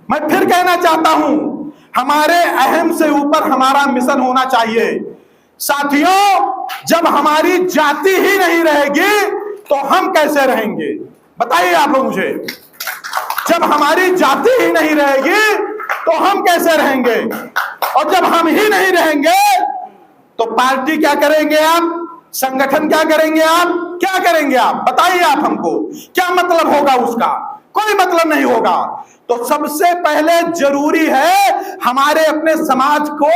मैं फिर कहना चाहता हूं, हमारे अहम से ऊपर हमारा मिशन होना चाहिए। साथियों, जब हमारी जाति ही नहीं रहेगी तो हम कैसे रहेंगे? बताइए आप लोग मुझे। जब हमारी जाति ही नहीं रहेगी तो हम कैसे रहेंगे? और जब हम ही नहीं रहेंगे तो पार्टी क्या करेंगे आप? संगठन क्या करेंगे आप? क्या करेंगे आप? बताइए आप हमको, क्या मतलब होगा उसका? कोई मतलब नहीं होगा। तो सबसे पहले जरूरी है हमारे अपने समाज को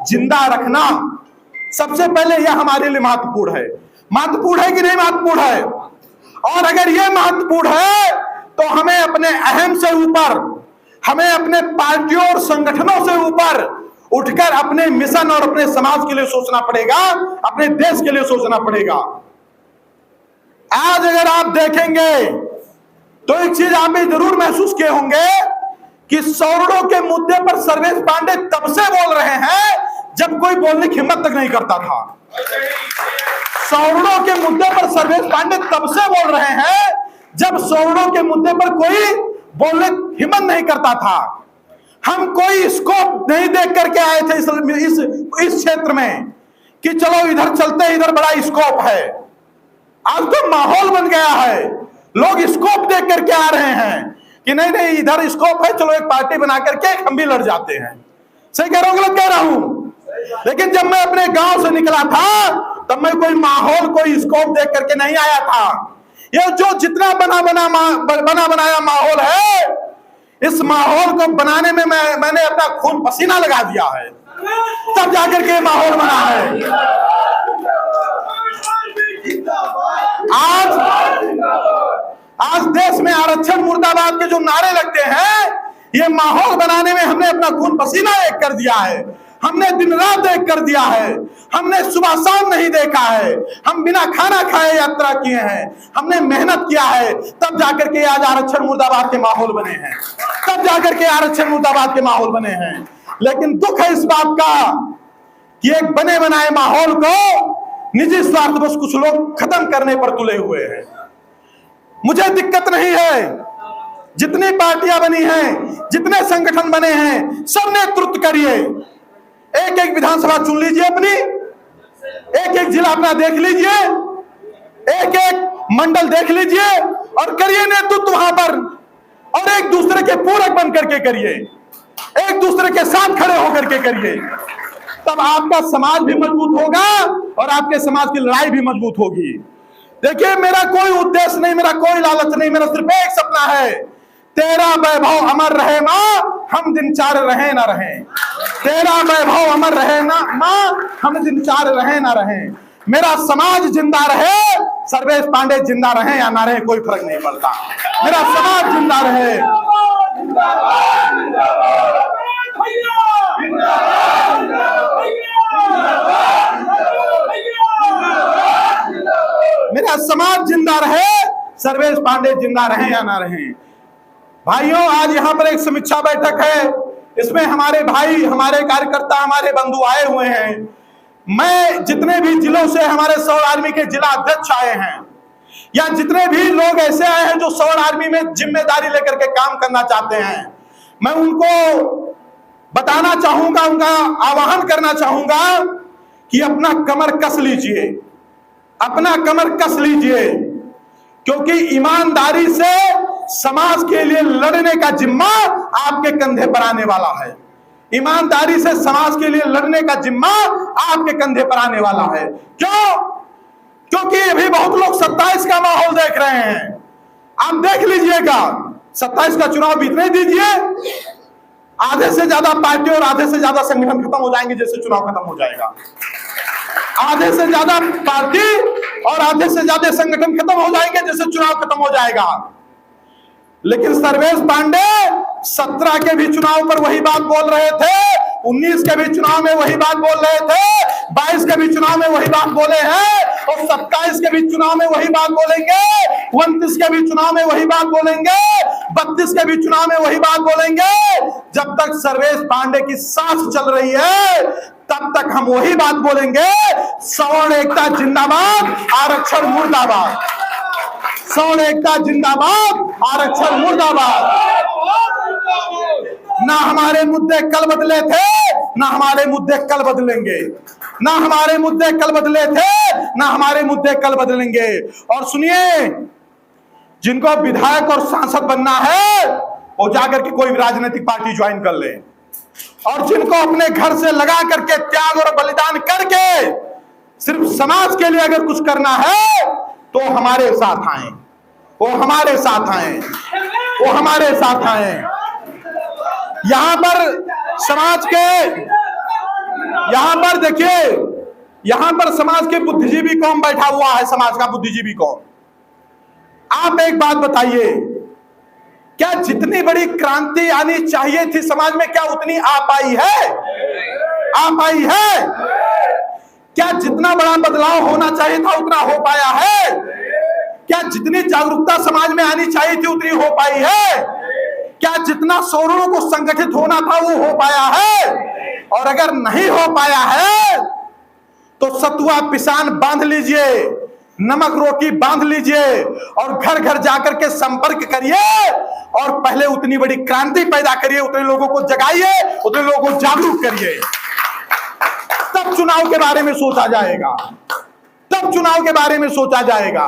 जिंदा रखना। सबसे पहले यह हमारे लिए महत्वपूर्ण है। महत्वपूर्ण है कि नहीं महत्वपूर्ण है? और अगर यह महत्वपूर्ण है तो हमें अपने अहम से ऊपर, हमें अपने पार्टियों और संगठनों से ऊपर उठकर अपने मिशन और अपने समाज के लिए सोचना पड़ेगा, अपने देश के लिए सोचना पड़ेगा। आज अगर आप देखेंगे तो एक चीज आप भी जरूर महसूस किए होंगे कि सवर्णों के मुद्दे पर सर्वेश पांडे तब से बोल रहे हैं जब कोई बोलने की हिम्मत तक नहीं करता था। सवर्णों के मुद्दे पर सर्वेश पांडे तब से बोल रहे हैं जब सवर्णों के मुद्दे पर कोई बोलने की हिम्मत नहीं करता था। हम कोई स्कोप नहीं देख करके आए थे इस क्षेत्र में कि चलो इधर चलते हैं, इधर बड़ा स्कोप है। आज तो माहौल बन गया है, लोग स्कोप देख करके आ रहे हैं कि नहीं नहीं इधर स्कोप है, चलो एक पार्टी बना करके हम भी लड़ जाते हैं। सही कह रहा हूं, गलत कह रहा हूं? लेकिन जब मैं अपने गांव से निकला था तब मैं कोई माहौल, कोई स्कोप देख करके नहीं आया था। ये जो जितना बना बनाया माहौल है, इस माहौल को बनाने में मैंने अपना खून पसीना लगा दिया है, तब जाकर के माहौल बना है। आज देश में आरक्षण मुर्दाबाद के जो नारे लगते हैं, ये माहौल बनाने में हमने अपना खून पसीना एक कर दिया है। हमने दिन रात एक कर दिया है। हमने सुबह शाम नहीं देखा है। हम बिना खाना खाए यात्रा किए हैं। हमने मेहनत किया है, तब जाकर के आज आरक्षण मुर्दाबाद के माहौल बने हैं। तब जाकर के आरक्षण मुर्दाबाद के माहौल बने हैं। लेकिन दुख है इस बात का कि एक बने बनाए माहौल को निजी स्वार्थ बस कुछ लोग खत्म करने पर तुले हुए हैं। मुझे दिक्कत नहीं है, जितनी पार्टियां बनी हैं, जितने संगठन बने हैं, सब नेतृत्व करिए। एक एक विधानसभा चुन लीजिए अपनी, एक एक जिला अपना देख लीजिए, एक एक मंडल देख लीजिए और करिए नेतृत्व वहां पर। और एक दूसरे के पूरक बन करके करिए, एक दूसरे के साथ खड़े होकर के करिए। तब आपका समाज भी मजबूत होगा और आपके समाज की लड़ाई भी मजबूत होगी। देखिए, मेरा कोई उद्देश्य नहीं, मेरा कोई लालच नहीं, मेरा सिर्फ एक सपना है, तेरा वैभव अमर रहे माँ, हम दिन चार रहे ना रहे। तेरा वैभव अमर रहे ना माँ, हम दिन चार रहे ना रहे। मेरा समाज जिंदा रहे, सर्वेश पांडे जिंदा रहे या ना रहे, कोई फर्क नहीं पड़ता। मेरा समाज जिंदा रहे। मेरा समाज जिंदा रहे, सर्वेश पांडे जिंदा रहे या ना रहे। भाइयों, आज यहाँ पर एक समीक्षा बैठक है, इसमें हमारे भाई, हमारे कार्यकर्ता, हमारे बंधु आए हुए हैं। मैं जितने भी जिलों से हमारे सौर आर्मी के जिला अध्यक्ष आए हैं या जितने भी लोग ऐसे आए हैं जो सौर आर्मी में जिम्मेदारी लेकर के काम करना चाहते हैं, मैं उनको बताना चाहूंगा, उनका आह्वान करना चाहूंगा कि अपना कमर कस लीजिए, अपना कमर कस लीजिए, क्योंकि ईमानदारी से समाज के लिए लड़ने का जिम्मा आपके कंधे पर आने वाला है। ईमानदारी से समाज के लिए लड़ने का जिम्मा आपके कंधे पर आने वाला है। क्यों? क्योंकि अभी बहुत लोग 27 का माहौल देख रहे हैं। आप देख लीजिएगा, 27 का चुनाव बीतने दीजिए, आधे से ज्यादा पार्टी और आधे से ज्यादा संगठन खत्म हो जाएंगे जैसे चुनाव खत्म हो जाएगा। आधे से ज्यादा पार्टी और आधे से ज्यादा संगठन खत्म हो जाएंगे जैसे चुनाव खत्म हो जाएगा। लेकिन सर्वेश पांडे 17 के भी चुनाव पर वही बात बोल रहे थे, 19 के भी चुनाव में वही बात बोल रहे थे, 22 के भी चुनाव में वही बात बोले हैं और 27 के भी चुनाव में वही बात बोलेंगे, 29 के भी चुनाव में वही बात बोलेंगे, 32 के भी चुनाव में वही बात बोलेंगे। जब तक सर्वेश पांडे की सांस चल रही है तब तक हम वही बात बोलेंगे, सवर्ण एकता जिंदाबाद, आरक्षण मुर्दाबाद। सवर्ण एकता जिंदाबाद, आरक्षण मुर्दाबाद। ना हमारे मुद्दे कल बदले थे, ना हमारे मुद्दे कल बदलेंगे, ना हमारे मुद्दे कल बदले थे, ना हमारे मुद्दे कल बदलेंगे। और सुनिए, जिनको विधायक और सांसद बनना है वो जाकर के कोई राजनीतिक पार्टी ज्वाइन कर ले, और जिनको अपने घर से लगा करके त्याग और बलिदान करके सिर्फ समाज के लिए अगर कुछ करना है तो हमारे साथ आए, वो हमारे साथ आए, वो हमारे साथ आए। यहां पर समाज के, यहां पर देखिए, यहां पर समाज के बुद्धिजीवी कौन बैठा हुआ है, समाज का बुद्धिजीवी कौन। आप एक बात बताइए, क्या जितनी बड़ी क्रांति आनी चाहिए थी समाज में, क्या उतनी आ पाई है? आ पाई है? क्या जितना बड़ा बदलाव होना चाहिए था उतना हो पाया है? क्या जितनी जागरूकता समाज में आनी चाहिए थी उतनी हो पाई है? क्या जितना सौरणों को संगठित होना था वो हो पाया है? और अगर नहीं हो पाया है तो सतुआ पिसान बांध लीजिए, नमक रोटी बांध लीजिए और घर घर जाकर के संपर्क करिए और पहले उतनी बड़ी क्रांति पैदा करिए, उतने लोगों को जगाइए, उतने लोगों को जागरूक करिए, तब चुनाव के बारे में सोचा जाएगा, तब चुनाव के बारे में सोचा जाएगा।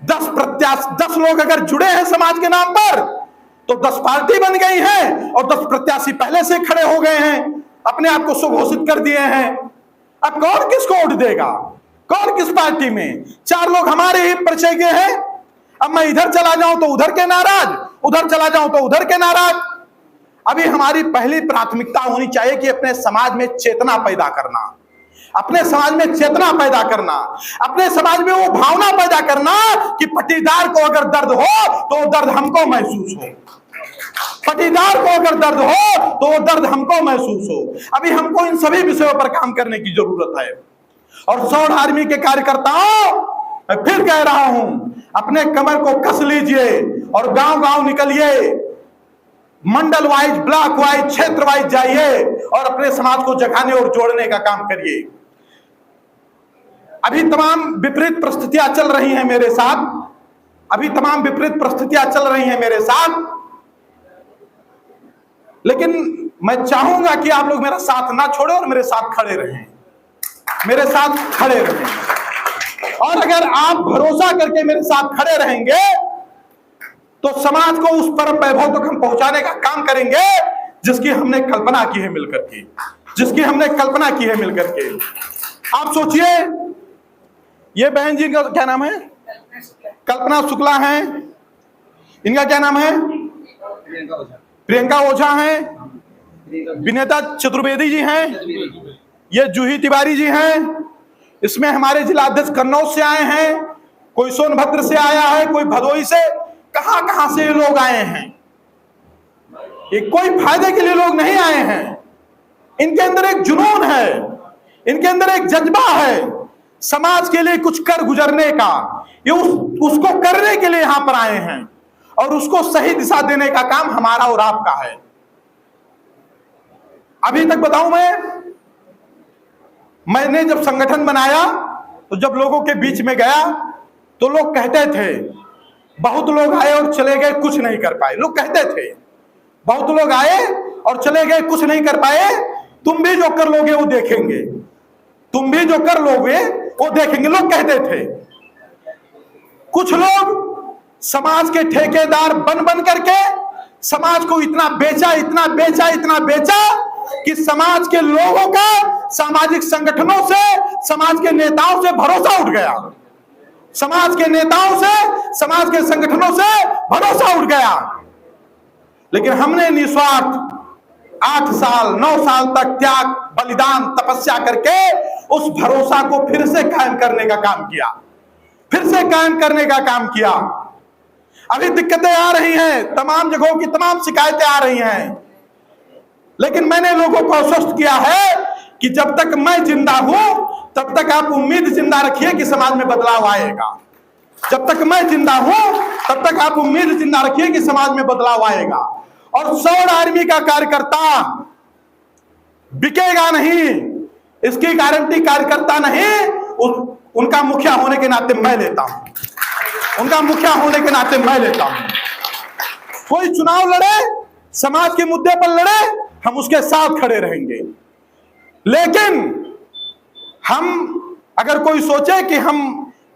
10 लोग अगर जुड़े हैं समाज के नाम पर तो 10 पार्टी बन गई है और 10 प्रत्याशी पहले से खड़े हो गए हैं, अपने आप को सुघोषित कर दिए हैं। अब कौन किसको वोट देगा, कौन किस पार्टी में? 4 लोग हमारे ही परिचय के हैं। अब मैं इधर चला जाऊं तो उधर के नाराज, उधर चला जाऊं तो उधर के नाराज। अभी हमारी पहली प्राथमिकता होनी चाहिए कि अपने समाज में चेतना पैदा करना, अपने समाज में चेतना पैदा करना, अपने समाज में वो भावना पैदा करना कि पटीदार को अगर दर्द हो तो वो दर्द हमको महसूस हो, पटीदार को अगर दर्द हो तो वो दर्द हमको महसूस हो। अभी हमको इन सभी विषयों पर काम करने की जरूरत है। और 100 आर्मी के कार्यकर्ताओं, मैं फिर कह रहा हूं, अपने कमर को कस लीजिए और गांव गांव निकलिए, मंडल वाइज, ब्लॉक वाइज, क्षेत्र वाइज जाइए और अपने समाज को जगाने और जोड़ने का काम करिए। अभी तमाम विपरीत परिस्थितियां चल रही हैं मेरे साथ, अभी तमाम विपरीत परिस्थितियां चल रही हैं मेरे साथ, लेकिन मैं चाहूंगा कि आप लोग मेरा साथ ना छोड़े और मेरे साथ खड़े रहें, मेरे साथ खड़े रहें। और अगर आप भरोसा करके मेरे साथ खड़े रहेंगे तो समाज को उस परम वैभव तक हम पहुंचाने का काम करेंगे जिसकी हमने कल्पना की है मिलकर के, जिसकी हमने कल्पना की है मिलकर के। आप सोचिए, ये बहन जी का क्या नाम है? कल्पना शुक्ला है, इनका क्या नाम है? प्रियंका ओझा है, विनेता चतुर्वेदी जी हैं, ये जूही तिवारी जी हैं, इसमें हमारे जिला अध्यक्ष कन्नौज से आए हैं, कोई सोनभद्र से आया है, कोई भदोही से, कहां कहां से ये लोग आए हैं। ये कोई फायदे के लिए लोग नहीं आए हैं, इनके अंदर एक जुनून है, इनके अंदर एक जज्बा है समाज के लिए कुछ कर गुजरने का। ये उसको करने के लिए यहां पर आए हैं और उसको सही दिशा देने का काम हमारा और आपका है। अभी तक बताऊं, मैंने जब संगठन बनाया तो जब लोगों के बीच में गया तो लोग कहते थे, बहुत लोग आए और चले गए, कुछ नहीं कर पाए। लोग कहते थे बहुत लोग आए और चले गए, कुछ नहीं कर पाए, तुम भी जो कर लोगे वो देखेंगे, तुम भी जो कर लोगे वो देखेंगे, लोग कहते थे। कुछ लोग समाज के ठेकेदार बन बन करके समाज को इतना बेचा, इतना बेचा, इतना बेचा कि समाज के लोगों का सामाजिक संगठनों से, समाज के नेताओं से भरोसा उठ गया, समाज के नेताओं से, समाज के संगठनों से भरोसा उठ गया। लेकिन हमने निस्वार्थ 8 साल 9 साल तक त्याग, बलिदान, तपस्या करके उस भरोसा को फिर से कायम करने का काम किया, फिर से कायम करने का काम किया। अभी दिक्कतें आ रही हैं, तमाम जगहों की तमाम शिकायतें आ रही हैं, लेकिन मैंने लोगों को आश्वस्त किया है कि जब तक मैं जिंदा हूं तब तक आप उम्मीद जिंदा रखिए कि समाज में बदलाव आएगा। जब तक मैं जिंदा हूं तब तक आप उम्मीद जिंदा रखिए कि समाज में बदलाव आएगा। और 100 आर्मी का कार्यकर्ता बिकेगा नहीं, इसकी गारंटी कार्यकर्ता नहीं, उनका मुखिया होने के नाते मैं लेता हूं, उनका मुखिया होने के नाते मैं लेता हूं। कोई चुनाव लड़े, समाज के मुद्दे पर लड़े, हम उसके साथ खड़े रहेंगे। लेकिन हम अगर कोई सोचे कि हम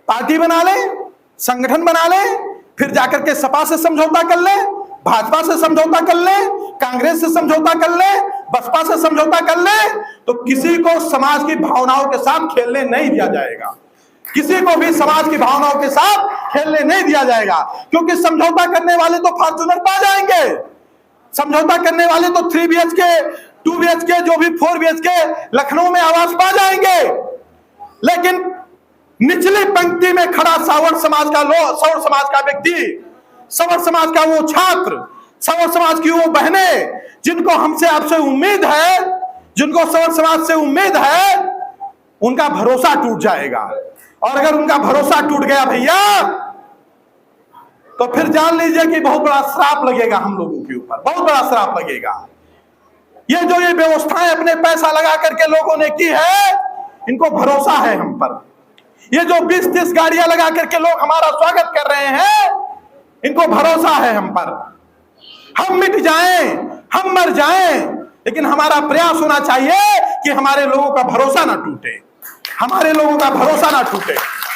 पार्टी बना लें, संगठन बना लें, फिर जाकर के सपा से समझौता कर ले, भाजपा से समझौता कर ले, कांग्रेस से समझौता कर ले, बसपा से समझौता कर ले, तो किसी को समाज की भावनाओं के साथ खेलने नहीं दिया जाएगा। किसी को भी समाज की भावनाओं के साथ खेलने नहीं दिया जाएगा, क्योंकि समझौता करने वाले तो फॉर्च्यूनर पा जाएंगे, समझौता करने वाले तो 3 BHK 2 BHK जो भी 4 BHK लखनऊ में आवास पा जाएंगे। लेकिन निचली पंक्ति में खड़ा सवर समाज का व्यक्ति, सवर समाज का वो छात्र, सवर समाज की वो बहनें जिनको हमसे आपसे उम्मीद है, जिनको सवर समाज से उम्मीद है, उनका भरोसा टूट जाएगा। और अगर उनका भरोसा टूट गया भैया, तो फिर जान लीजिए कि बहुत बड़ा श्राप लगेगा हम लोगों के ऊपर, बहुत बड़ा श्राप लगेगा। ये जो ये व्यवस्थाएं अपने पैसा लगा करके लोगों ने की है, इनको भरोसा है हम पर। ये जो 20-30 गाड़ियां लगा करके लोग हमारा स्वागत कर रहे हैं, इनको भरोसा है हम पर। हम मिट जाएं, हम मर जाएं, लेकिन हमारा प्रयास होना चाहिए कि हमारे लोगों का भरोसा ना टूटे, हमारे लोगों का भरोसा ना टूटे।